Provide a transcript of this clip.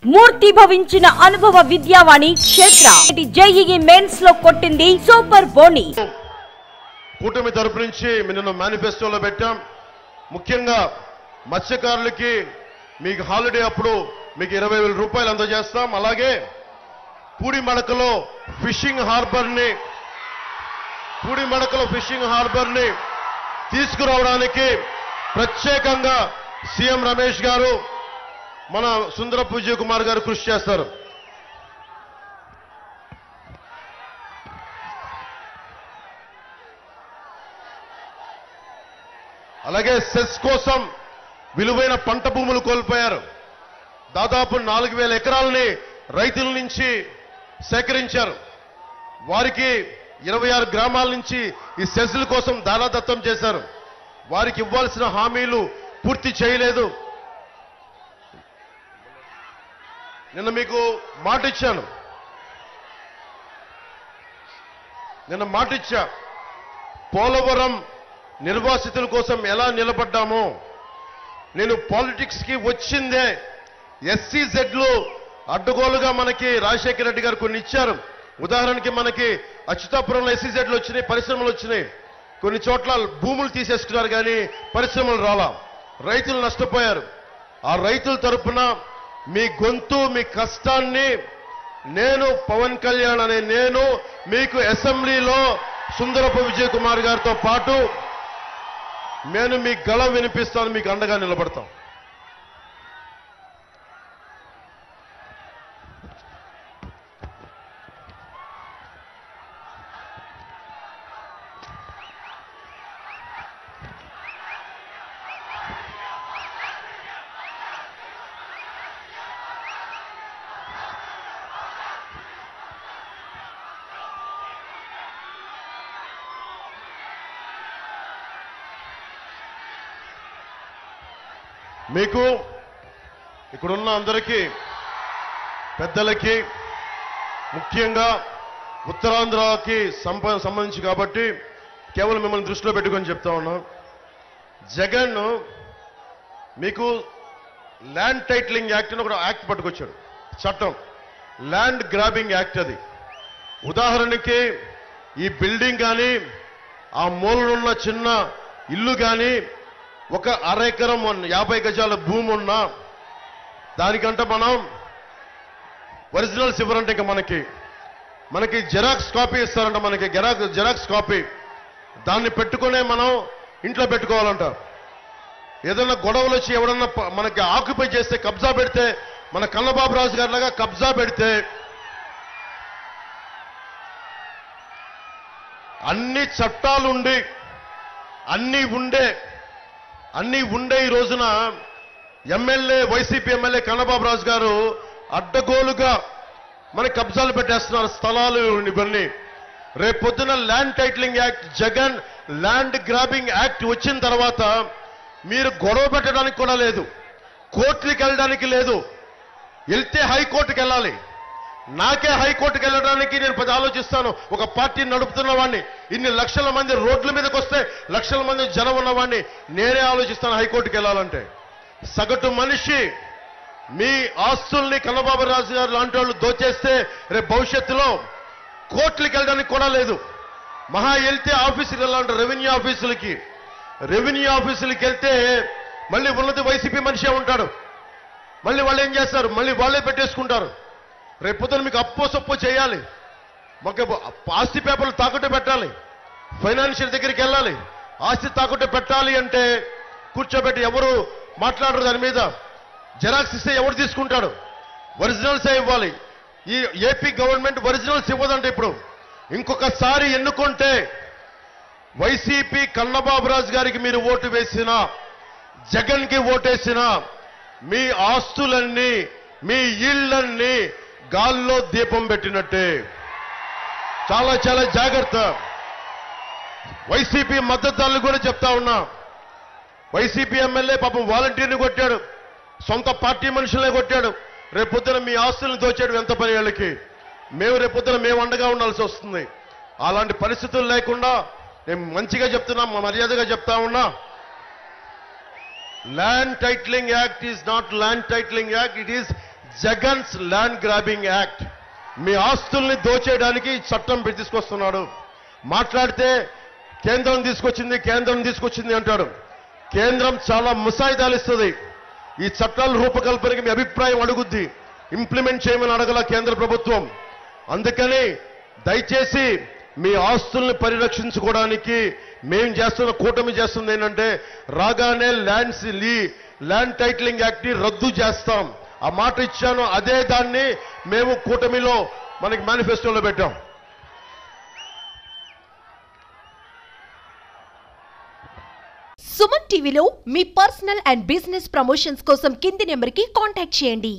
మూర్తి భవించిన అనుభవ విద్యావాణి క్షేత్ర JEE mains లో కొట్టింది సూపర్ బోని. కూటమి తరపు నుంచి నిన్న మేనిఫెస్టోలో పెట్టాం. ముఖ్యంగా మత్స్యకారులకి మీకు హాలిడే అప్పుడు మీకు 20,000 రూపాయలు అందజేస్తాం. అలాగే పూడిమడకలో ఫిషింగ్ హార్బర్ని తీసుకురావడానికి ప్రత్యేకంగా సీఎం రమేష్ గారు మన సుందరపు విజయ్ కుమార్ గారు కృషి చేస్తారు. అలాగే సెస్ కోసం విలువైన పంట భూములు కోల్పోయారు. దాదాపు 4,000 ఎకరాలని రైతుల నుంచి సేకరించారు. వారికి 26 గ్రామాల నుంచి ఈ సెస్ల కోసం దానాదత్తం చేశారు. వారికి ఇవ్వాల్సిన హామీలు పూర్తి చేయలేదు. నిన్న మీకు మాట ఇచ్చా పోలవరం నిర్వాసితుల కోసం ఎలా నిలబడ్డామో. నేను పాలిటిక్స్ కి వచ్చిందే SCZలు అడ్డగోలుగా మనకి రాజశేఖర రెడ్డి గారు కొన్ని ఇచ్చారు. ఉదాహరణకి మనకి అచ్యుతాపురంలో SCZలు వచ్చినాయి, పరిశ్రమలు వచ్చినాయి. కొన్ని చోట్ల భూములు తీసేసుకున్నారు కానీ పరిశ్రమలు రాలా, రైతులు నష్టపోయారు. ఆ రైతుల తరపున మీ గొంతు, మీ కష్టాన్ని నేను పవన్ కళ్యాణ్ అనే నేను మీకు అసెంబ్లీలో సుందరపు విజయ్ కుమార్ గారితో పాటు నేను మీ గళం వినిపిస్తాను, మీకు అండగా నిలబడతాం. మీకు ఇక్కడున్న అందరికీ పెద్దలకి ముఖ్యంగా ఉత్తరాంధ్రకి సంబంధించి కాబట్టి కేవలం మిమ్మల్ని దృష్టిలో పెట్టుకొని చెప్తా ఉన్నాం. జగన్ మీకు ల్యాండ్ టైటిలింగ్ యాక్ట్ అని ఒక యాక్ట్ పట్టుకొచ్చాడు, చట్టం, ల్యాండ్ గ్రాబింగ్ యాక్ట్. అది ఉదాహరణకి ఈ బిల్డింగ్ కానీ ఆ మూలనున్న చిన్న ఇల్లు కానీ ఒక 1/2 ఎకరం 50 గజాల భూమి ఉన్నా దానికంటే మనం ఒరిజినల్స్ ఇవ్వరంటే ఇంకా మనకి జెరాక్స్ కాపీ ఇస్తారంట. మనకి జెరాక్స్ కాపీ దాన్ని పెట్టుకునే మనం ఇంట్లో పెట్టుకోవాలంట. ఏదైనా గొడవలు వచ్చి ఎవడన్నా మనకి ఆక్యుపై చేస్తే, కబ్జా పెడితే, మన కన్నబాబు రాజు గారిలాగా కబ్జా పెడితే అన్ని చట్టాలుండి అన్ని ఉండే ఈ రోజున వైసీపీ ఎమ్మెల్యే కన్నబాబు రాజు గారు అడ్డగోలుగా మనకి కబ్జాలు పెట్టేస్తున్నారు, స్థలాలు ఇవన్నీ. రేపొద్దున land titling act, Jagan land grabbing act వచ్చిన తర్వాత మీరు గొడవ పెట్టడానికి కూడా లేదు, కోర్టులకు వెళ్ళడానికి లేదు. వెళ్తే హైకోర్టుకి వెళ్ళాలి. నాకే హైకోర్టుకి వెళ్ళడానికి నేను ఆలోచిస్తాను. ఒక పార్టీని నడుపుతున్న వాడిని, ఇన్ని లక్షల మంది రోడ్ల మీదకి వస్తే లక్షల మంది జనం ఉన్నవాడిని నేనే ఆలోచిస్తాను హైకోర్టుకి వెళ్ళాలంటే. సగటు మనిషి మీ ఆస్తుల్ని కన్నబాబు రాజు గారు లాంటి వాళ్ళు దోచేస్తే రేపు భవిష్యత్తులో కోర్టులకు వెళ్ళడానికి కూడా లేదు. మహా వెళ్తే ఆఫీసులు వెళ్ళాలంటే రెవెన్యూ ఆఫీసులకి వెళ్తే మళ్ళీ ఉన్నది వైసీపీ మనిషే ఉంటాడు. మళ్ళీ వాళ్ళు ఏం చేస్తారు, మళ్ళీ వాళ్ళే పెట్టేసుకుంటారు. రేపొద్దున మీకు అప్పో సొప్పో చేయాలి, మాకు ఆస్తి పేపర్లు తాకట్టు పెట్టాలి, ఫైనాన్షియల్ దగ్గరికి వెళ్ళాలి, ఆస్తి తాకట్టు పెట్టాలి అంటే కూర్చోబెట్టి ఎవరు మాట్లాడరు. దాని మీద జెరాక్స్ ఇస్తే ఎవరు తీసుకుంటాడు? ఒరిజినల్సే ఇవ్వాలి. ఈ ఏపీ గవర్నమెంట్ ఒరిజినల్స్ ఇవ్వదంటే ఇప్పుడు ఇంకొకసారి ఎన్నుకుంటే వైసీపీ కన్నబాబు రాజు గారికి మీరు ఓటు వేసినా, జగన్ కి ఓటేసినా మీ ఆస్తులన్నీ, మీ ఇళ్లన్నీ గాల్లో దీపం పెట్టినట్టే. చాలా చాలా జాగ్రత్త. వైసీపీ మద్దతుదారులు కూడా చెప్తా ఉన్నా, వైసీపీ ఎమ్మెల్యే పాపం వాలంటీర్ని కొట్టాడు, సొంత పార్టీ మనుషులనే కొట్టాడు. రేపొద్దున మీ ఆస్తులను దోచాడు ఎంత పని వాళ్ళకి. రేపొద్దున మేము అండగా ఉండాల్సి వస్తుంది. అలాంటి పరిస్థితులు లేకుండా నేను మంచిగా చెప్తున్నా, మర్యాదగా చెప్తా ఉన్నా, Land Titling Act is not Land Titling Act, it is Jagan's land grabbing act. మీ ఆస్తుల్ని దోచేయడానికి చట్టం తీసుకొస్తున్నాడు. మాట్లాడితే కేంద్రం తీసుకొచ్చింది అంటాడు. కేంద్రం చాలా ముసాయిదాలు ఇస్తుంది. ఈ చట్టాల రూపకల్పనకి మీ అభిప్రాయం అడుగుద్ది, ఇంప్లిమెంట్ చేయమని అడగల కేంద్ర ప్రభుత్వం. అందుకని దయచేసి మీ ఆస్తుల్ని పరిరక్షించుకోవడానికి మేము చేస్తున్న, కూటమి చేస్తుంది ఏంటంటే రాగానే ల్యాండ్ టైటిలింగ్ యాక్ట్ ని రద్దు చేస్తాం. ఆ మాట ఇచ్చాను, అదే దాన్ని మేము కూటమిలో మనకి మేనిఫెస్టోలో పెట్టాం. సుమన్ టీవీలో మీ పర్సనల్ అండ్ బిజినెస్ ప్రమోషన్స్ కోసం కింది నెంబర్కి కాంటాక్ట్ చేయండి.